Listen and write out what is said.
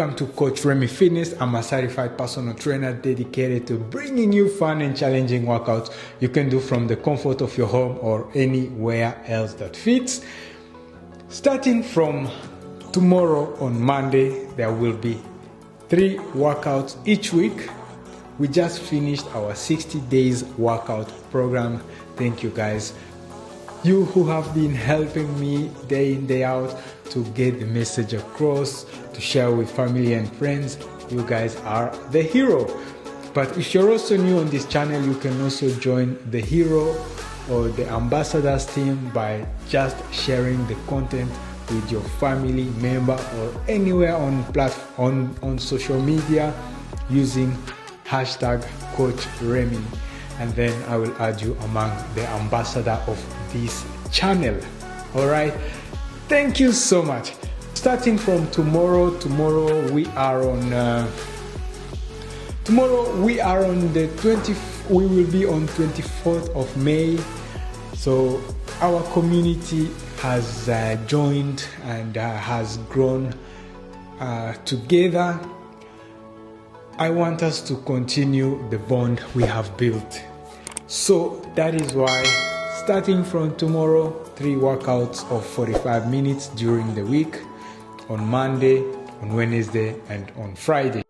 Welcome to Coach Remy Fitness. I'm a certified personal trainer dedicated to bringing you fun and challenging workouts you can do from the comfort of your home or anywhere else that fits. Starting from tomorrow on Monday, there will be 3 workouts each week. We just finished our 60 days workout program. Thank you guys. You who have been helping me day in, day out to get the message across, to share with family and friends. You guys are the hero. But if you're also new on this channel, you can also join the hero or the ambassadors team by just sharing the content with your family member or anywhere on social media using hashtag Coach Remy. And then I will add you among the ambassador of this channel. All right, thank you so much. Starting from tomorrow we are on the 20th. We will be on 24th of May. So our community has joined and has grown together. I want us to continue the bond we have built. So that is why, starting from tomorrow, 3 workouts of 45 minutes during the week, on Monday, on Wednesday, and on Friday.